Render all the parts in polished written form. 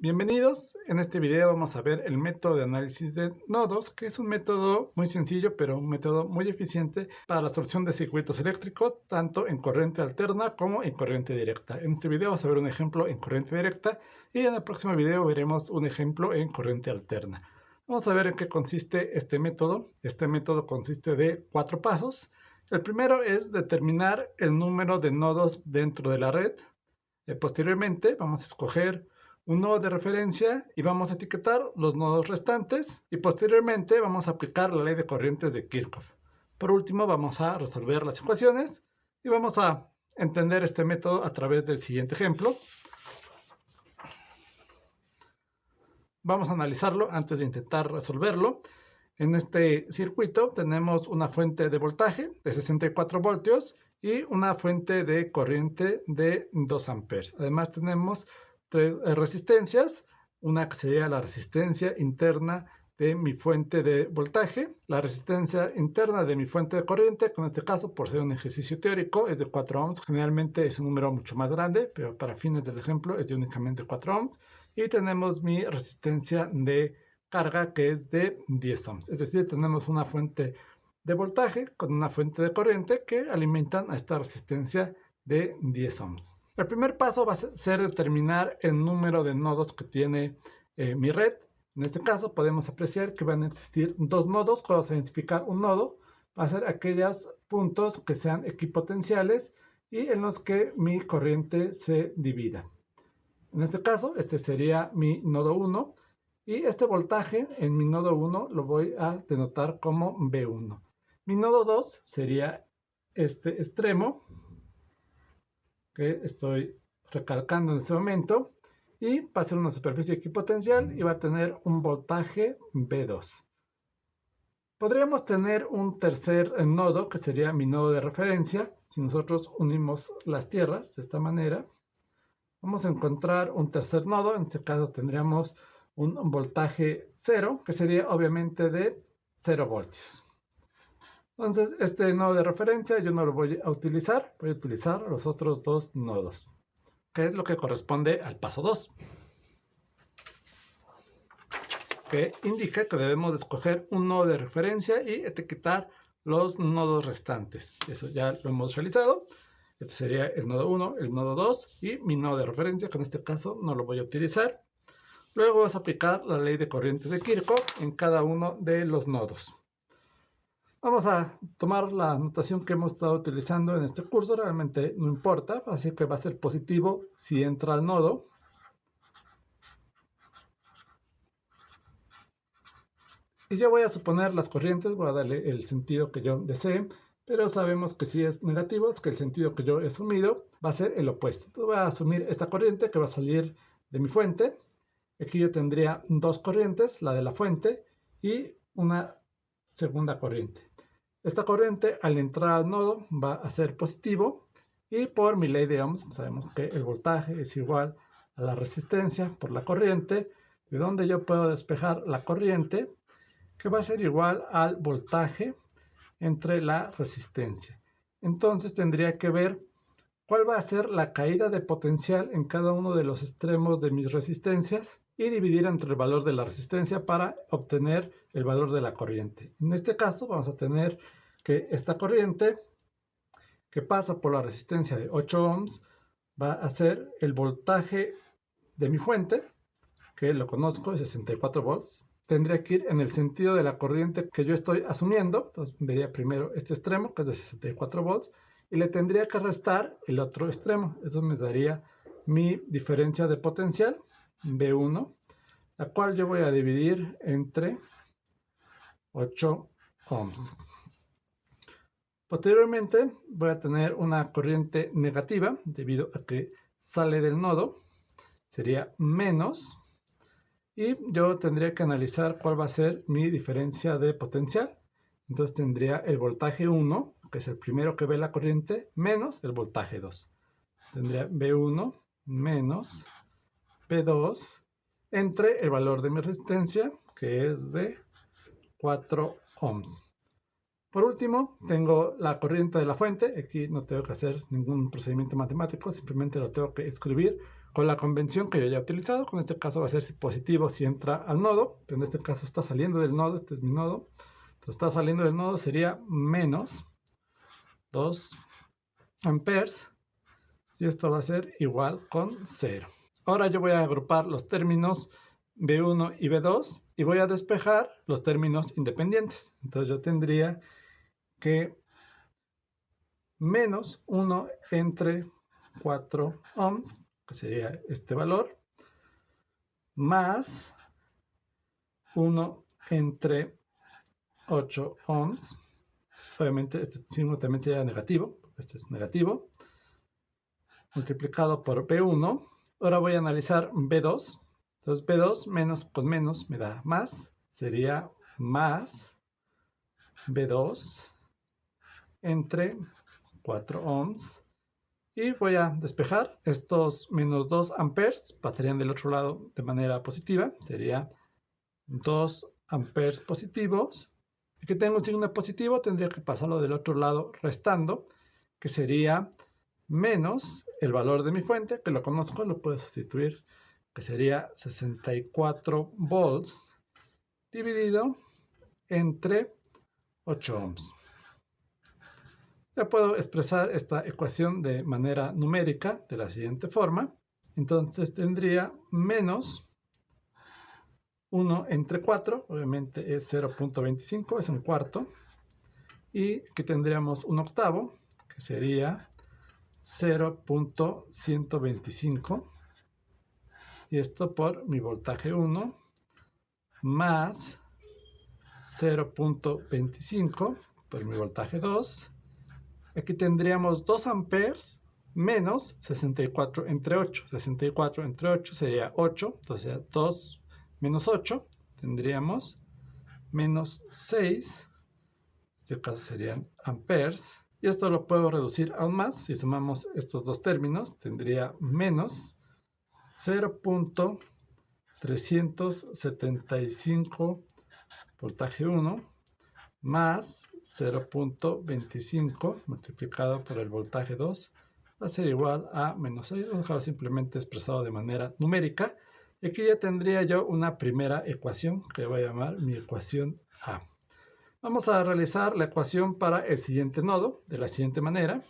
Bienvenidos, en este video vamos a ver el método de análisis de nodos, que es un método muy sencillo, pero un método muy eficiente para la solución de circuitos eléctricos, tanto en corriente alterna como en corriente directa. En este video vamos a ver un ejemplo en corriente directa y en el próximo video veremos un ejemplo en corriente alterna. Vamos a ver en qué consiste este método. Este método consiste de 4 pasos. El primero es determinar el número de nodos dentro de la red. Posteriormente vamos a escoger un nodo de referencia y vamos a etiquetar los nodos restantes y posteriormente vamos a aplicar la ley de corrientes de Kirchhoff. Por último vamos a resolver las ecuaciones y vamos a entender este método a través del siguiente ejemplo. Vamos a analizarlo antes de intentar resolverlo. En este circuito tenemos una fuente de voltaje de 64 voltios y una fuente de corriente de 2 amperes. Además tenemos 3 resistencias, una que sería la resistencia interna de mi fuente de voltaje, la resistencia interna de mi fuente de corriente, que en este caso, por ser un ejercicio teórico, es de 4 ohms. Generalmente es un número mucho más grande, pero para fines del ejemplo es de únicamente 4 ohms. Y tenemos mi resistencia de carga, que es de 10 ohms. Es decir, tenemos una fuente de voltaje con una fuente de corriente que alimentan a esta resistencia de 10 ohms. El primer paso va a ser determinar el número de nodos que tiene mi red. En este caso podemos apreciar que van a existir 2 nodos. Cuando se identificar un nodo, va a ser aquellos puntos que sean equipotenciales y en los que mi corriente se divida. En este caso, este sería mi nodo 1 y este voltaje en mi nodo 1 lo voy a denotar como B1. Mi nodo 2 sería este extremo que estoy recalcando en este momento y va a ser una superficie equipotencial y va a tener un voltaje B2. Podríamos tener un tercer nodo que sería mi nodo de referencia. Si nosotros unimos las tierras de esta manera, vamos a encontrar un tercer nodo. En este caso tendríamos un voltaje 0, que sería obviamente de 0 voltios. Entonces, este nodo de referencia yo no lo voy a utilizar, voy a utilizar los otros 2 nodos, que es lo que corresponde al paso 2, que indica que debemos escoger un nodo de referencia y etiquetar los nodos restantes. Eso ya lo hemos realizado. Este sería el nodo 1, el nodo 2 y mi nodo de referencia, que en este caso no lo voy a utilizar. Luego vamos a aplicar la ley de corrientes de Kirchhoff en cada uno de los nodos. Vamos a tomar la notación que hemos estado utilizando en este curso, realmente no importa, así que va a ser positivo si entra al nodo. Y yo voy a suponer las corrientes, voy a darle el sentido que yo desee, pero sabemos que si es negativo, es que el sentido que yo he asumido va a ser el opuesto. Entonces voy a asumir esta corriente que va a salir de mi fuente. Aquí yo tendría 2 corrientes, la de la fuente y una segunda corriente. Esta corriente al entrar al nodo va a ser positivo y por mi ley de Ohms sabemos que el voltaje es igual a la resistencia por la corriente, de donde yo puedo despejar la corriente, que va a ser igual al voltaje entre la resistencia. Entonces tendría que ver cuál va a ser la caída de potencial en cada uno de los extremos de mis resistencias y dividir entre el valor de la resistencia para obtener el valor de la corriente. En este caso vamos a tener que esta corriente que pasa por la resistencia de 8 ohms va a ser el voltaje de mi fuente, que lo conozco, de 64 volts. Tendría que ir en el sentido de la corriente que yo estoy asumiendo. Entonces vería primero este extremo, que es de 64 volts, y le tendría que restar el otro extremo. Eso me daría mi diferencia de potencial, B1, la cual yo voy a dividir entre 8 ohms. Posteriormente voy a tener una corriente negativa debido a que sale del nodo, sería menos, y yo tendría que analizar cuál va a ser mi diferencia de potencial. Entonces tendría el voltaje 1, que es el primero que ve la corriente, menos el voltaje 2. Tendría B1 menos B2 entre el valor de mi resistencia, que es de 4 ohms. Por último, tengo la corriente de la fuente. Aquí no tengo que hacer ningún procedimiento matemático, simplemente lo tengo que escribir con la convención que yo ya he utilizado. En este caso va a ser si positivo si entra al nodo, pero en este caso está saliendo del nodo, este es mi nodo. Entonces está saliendo del nodo, sería menos 2 amperes y esto va a ser igual con 0. Ahora yo voy a agrupar los términos B1 y B2 y voy a despejar los términos independientes. Entonces yo tendría que menos 1 entre 4 ohms, que sería este valor, más 1 entre 8 ohms. Obviamente este signo también sería negativo, este es negativo, multiplicado por B1. Ahora voy a analizar B2. Entonces B2 menos con menos me da más, sería más B2 entre 4 ohms. Y voy a despejar estos menos 2 amperes, pasarían del otro lado de manera positiva, sería 2 amperes positivos. Aquí tengo un signo positivo, tendría que pasarlo del otro lado restando, que sería menos el valor de mi fuente, que lo conozco, lo puedo sustituir, que sería 64 volts dividido entre 8 ohms. Ya puedo expresar esta ecuación de manera numérica de la siguiente forma. Entonces tendría menos 1 entre 4, obviamente es 0.25, es un cuarto. Y aquí tendríamos un octavo, que sería 0.125. Y esto por mi voltaje 1 más 0.25 por mi voltaje 2. Aquí tendríamos 2 amperes menos 64 entre 8. 64 entre 8 sería 8. Entonces 2 menos 8 tendríamos menos 6. En este caso serían amperes. Y esto lo puedo reducir aún más. Si sumamos estos dos términos tendría menos 0.375 voltaje 1 más 0.25 multiplicado por el voltaje 2 va a ser igual a menos 6. Vamos a dejarlo simplemente expresado de manera numérica. Y aquí ya tendría yo una primera ecuación que voy a llamar mi ecuación A. Vamos a realizar la ecuación para el siguiente nodo de la siguiente manera.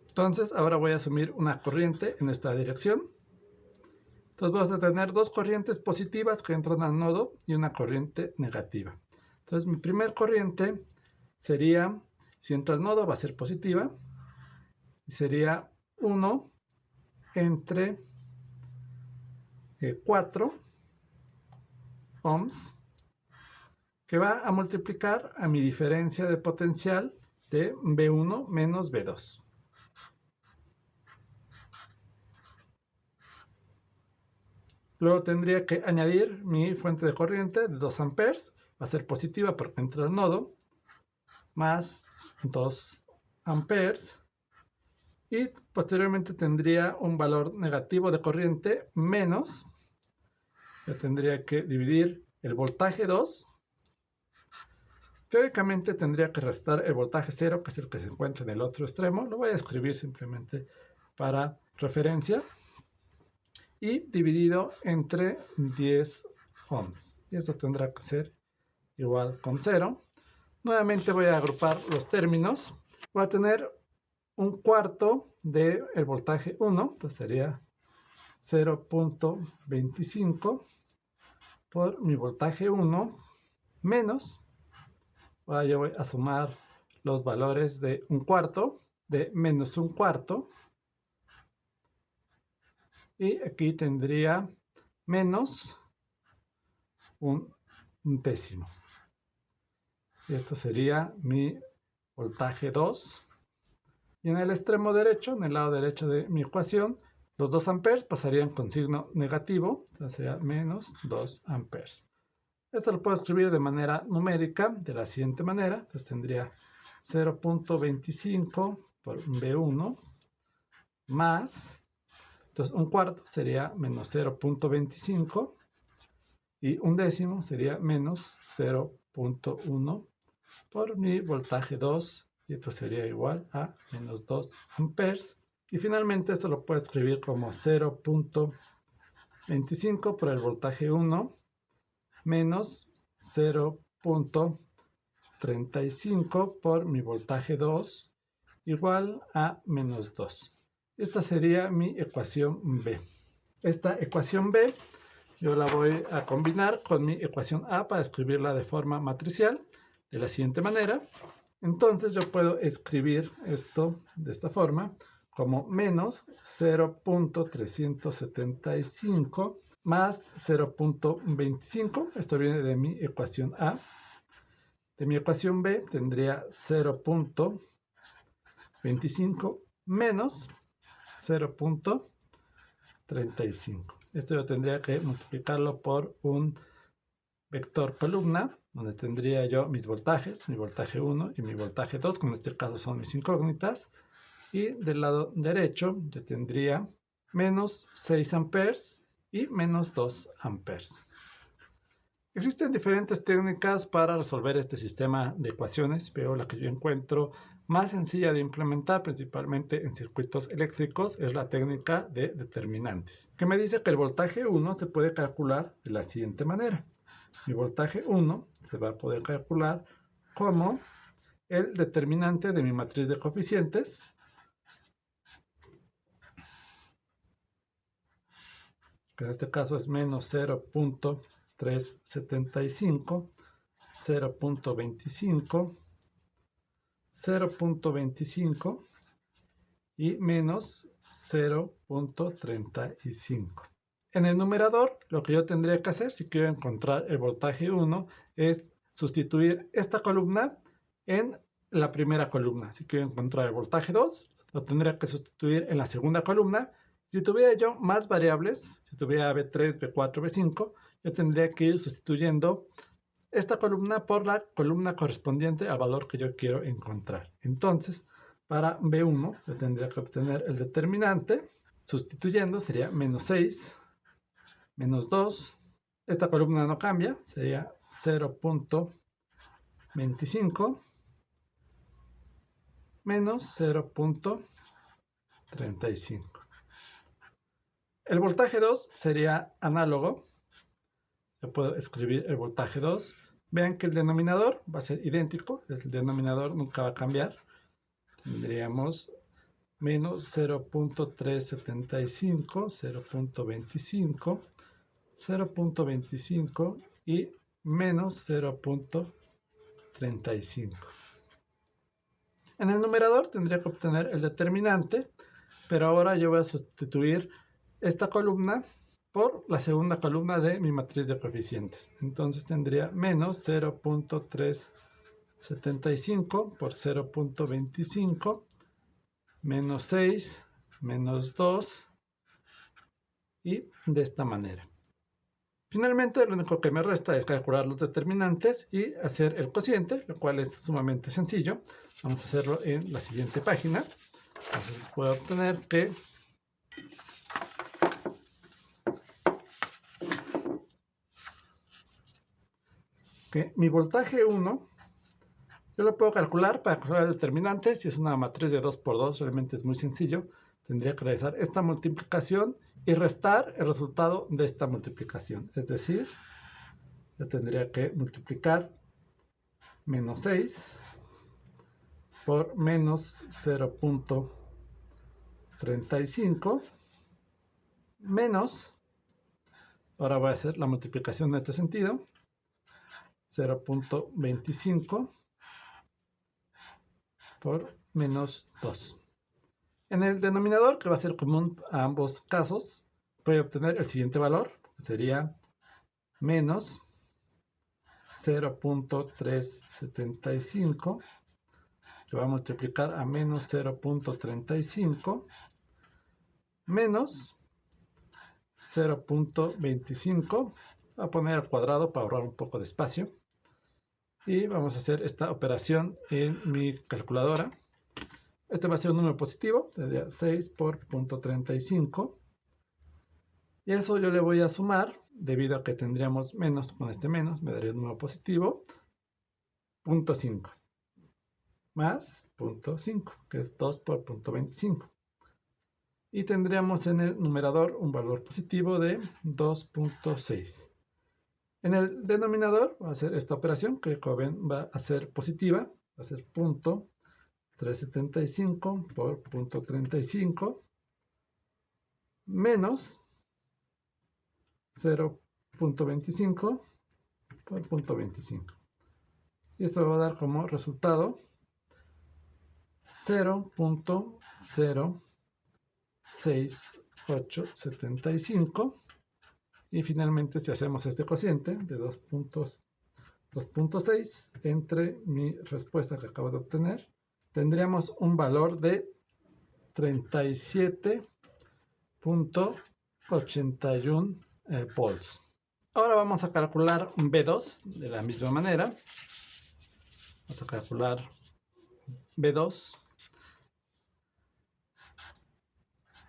Entonces ahora voy a asumir una corriente en esta dirección. Entonces vamos a tener dos corrientes positivas que entran al nodo y una corriente negativa. Entonces mi primer corriente sería, si entra al nodo va a ser positiva, y sería 1 entre 4 ohms, que va a multiplicar a mi diferencia de potencial de B1 menos B2. Luego tendría que añadir mi fuente de corriente de 2 amperes, va a ser positiva porque entra al nodo, más 2 amperes. Y posteriormente tendría un valor negativo de corriente menos, yo tendría que dividir el voltaje 2. Teóricamente tendría que restar el voltaje 0, que es el que se encuentra en el otro extremo. Lo voy a escribir simplemente para referencia. Y dividido entre 10 ohms. Y esto tendrá que ser igual con 0. Nuevamente voy a agrupar los términos. Voy a tener un cuarto del voltaje 1, entonces sería 0.25 por mi voltaje 1 menos, yo voy a sumar los valores de un cuarto, de menos un cuarto, y aquí tendría menos un décimo. Y esto sería mi voltaje 2. Y en el extremo derecho, en el lado derecho de mi ecuación, los 2 amperes pasarían con signo negativo, entonces sería menos 2 amperes. Esto lo puedo escribir de manera numérica, de la siguiente manera. Entonces tendría 0.25 por B1 más, entonces un cuarto sería menos 0.25 y un décimo sería menos 0.1 por mi voltaje 2 y esto sería igual a menos 2 amperes. Y finalmente esto lo puedo escribir como 0.25 por el voltaje 1 menos 0.35 por mi voltaje 2 igual a menos 2. Esta sería mi ecuación B. Esta ecuación B yo la voy a combinar con mi ecuación A para escribirla de forma matricial de la siguiente manera. Entonces yo puedo escribir esto de esta forma como menos 0.375 más 0.25. Esto viene de mi ecuación A. De mi ecuación B tendría 0.25 menos 0.35. Esto yo tendría que multiplicarlo por un vector columna, donde tendría yo mis voltajes, mi voltaje 1 y mi voltaje 2, como en este caso son mis incógnitas. Y del lado derecho yo tendría menos 6 amperes y menos 2 amperes. Existen diferentes técnicas para resolver este sistema de ecuaciones, pero la que yo encuentro más sencilla de implementar, principalmente en circuitos eléctricos, es la técnica de determinantes, que me dice que el voltaje 1 se puede calcular de la siguiente manera. Mi voltaje 1 se va a poder calcular como el determinante de mi matriz de coeficientes, que en este caso es menos 0.375, 0.25, 0.25 y menos 0.35. En el numerador, lo que yo tendría que hacer si quiero encontrar el voltaje 1 es sustituir esta columna en la primera columna. Si quiero encontrar el voltaje 2, lo tendría que sustituir en la segunda columna. Si tuviera yo más variables, si tuviera B3, B4, B5, yo tendría que ir sustituyendo esta columna por la columna correspondiente al valor que yo quiero encontrar. Entonces, para B1, yo tendría que obtener el determinante. Sustituyendo sería menos 6, menos 2. Esta columna no cambia, sería 0.25 menos 0.35. El voltaje 2 sería análogo. Yo puedo escribir el voltaje 2. Vean que el denominador va a ser idéntico. El denominador nunca va a cambiar. Tendríamos menos 0.375, 0.25, 0.25 y menos 0.35. En el numerador tendría que obtener el determinante, pero ahora yo voy a sustituir esta columna por la segunda columna de mi matriz de coeficientes. Entonces tendría menos 0.375 por 0.25, menos 6, menos 2, y de esta manera. Finalmente, lo único que me resta es calcular los determinantes y hacer el cociente, lo cual es sumamente sencillo. Vamos a hacerlo en la siguiente página. Entonces puedo obtener que mi voltaje 1, yo lo puedo calcular para calcular el determinante. Si es una matriz de 2 por 2, realmente es muy sencillo. Tendría que realizar esta multiplicación y restar el resultado de esta multiplicación. Es decir, yo tendría que multiplicar menos 6 por menos 0.35 menos, ahora voy a hacer la multiplicación en este sentido, 0.25 por menos 2. En el denominador, que va a ser común a ambos casos, voy a obtener el siguiente valor, que sería menos 0.375, que va a multiplicar a menos 0.35, menos 0.25, voy a poner al cuadrado para ahorrar un poco de espacio, y vamos a hacer esta operación en mi calculadora. Este va a ser un número positivo, tendría 6 por 0.35, y eso yo le voy a sumar, debido a que tendríamos menos con este menos, me daría un número positivo, 0.5. más 0.5, que es 2 por 0.25. Y tendríamos en el numerador un valor positivo de 2.6. En el denominador va a ser esta operación, que como ven va a ser positiva, va a ser 0.375 por 0.35 menos 0.25 por 0.25. Y esto va a dar como resultado 0.06875. Y finalmente, si hacemos este cociente de 2.6 entre mi respuesta que acabo de obtener, tendríamos un valor de 37.81 volts. Ahora vamos a calcular un B2 de la misma manera. Vamos a calcular B2.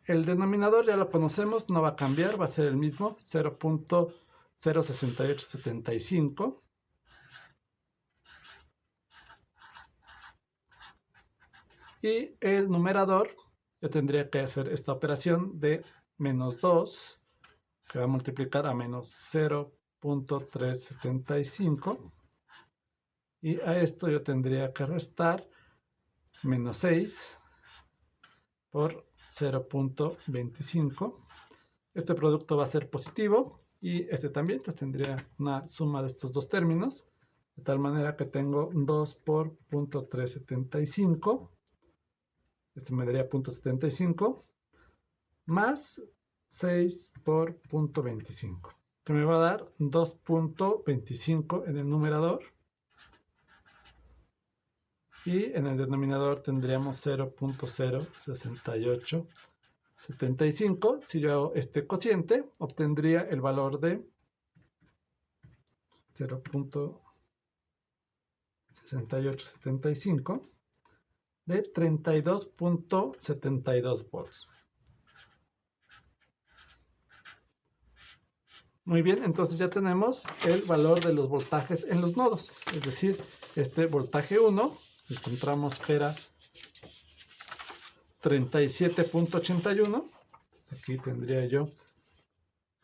El denominador ya lo conocemos, no va a cambiar, va a ser el mismo, 0.06875. Y el numerador, yo tendría que hacer esta operación de menos 2, que va a multiplicar a menos 0.375. Y a esto yo tendría que restar menos 6 por 0.25. Este producto va a ser positivo y este también, entonces tendría una suma de estos dos términos, de tal manera que tengo 2 por 0.375. Esto me daría 0.75 más 6 por 0.25, que me va a dar 2.25 en el numerador. Y en el denominador tendríamos 0.06875. Si yo hago este cociente, obtendría el valor de 0.6875 de 32.72 volts. Muy bien, entonces ya tenemos el valor de los voltajes en los nodos. Es decir, este voltaje 1, encontramos que era 37.81. Aquí tendría yo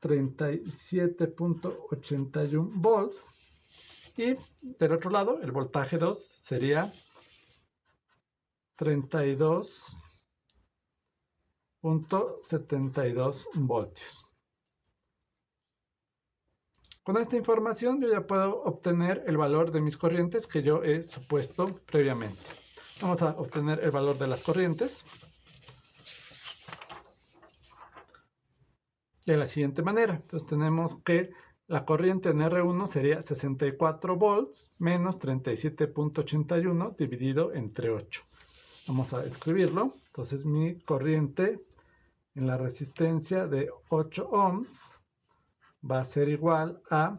37.81 volts. Y del otro lado, el voltaje 2 sería 32.72 voltios. Con esta información yo ya puedo obtener el valor de mis corrientes que yo he supuesto previamente. Vamos a obtener el valor de las corrientes de la siguiente manera. Entonces tenemos que la corriente en R1 sería 64 volts menos 37.81 dividido entre 8. Vamos a escribirlo. Entonces mi corriente en la resistencia de 8 ohms va a ser igual a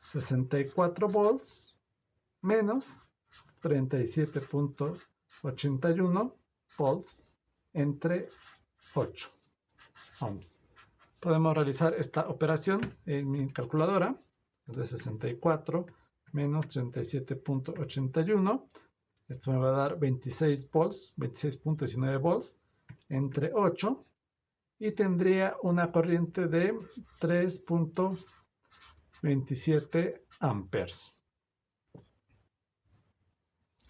64 volts menos 37.81 volts entre 8 ohms. Podemos realizar esta operación en mi calculadora de 64 menos 37.81. Esto me va a dar 26 volts, 26.19 volts entre 8 y tendría una corriente de 3.27 amperes.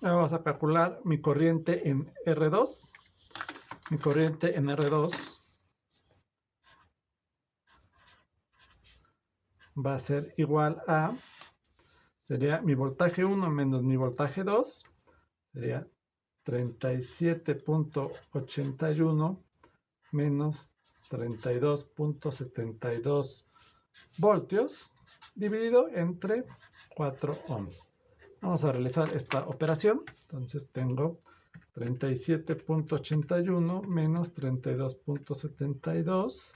Ahora vamos a calcular mi corriente en R2. Mi corriente en R2 va a ser igual a, sería mi voltaje 1 menos mi voltaje 2, sería 37.81 menos 32.72 voltios dividido entre 4 ohms. Vamos a realizar esta operación. Entonces tengo 37.81 menos 32.72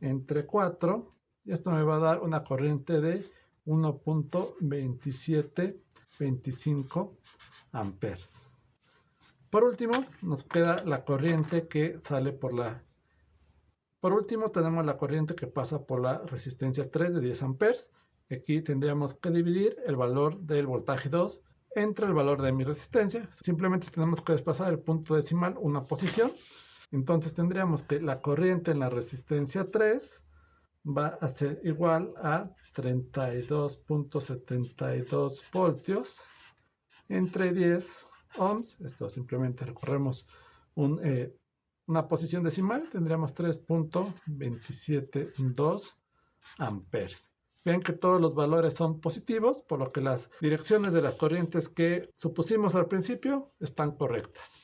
entre 4. Y esto me va a dar una corriente de 1.2725 amperes. Por último, nos queda la corriente que sale por Por último, tenemos la corriente que pasa por la resistencia 3 de 10 amperes. Aquí tendríamos que dividir el valor del voltaje 2 entre el valor de mi resistencia. Simplemente tenemos que desplazar el punto decimal una posición. Entonces tendríamos que la corriente en la resistencia 3 va a ser igual a 32.72 voltios entre 10 ohms. Esto simplemente recorremos una posición decimal, tendríamos 3.272 amperes. Ven que todos los valores son positivos, por lo que las direcciones de las corrientes que supusimos al principio están correctas.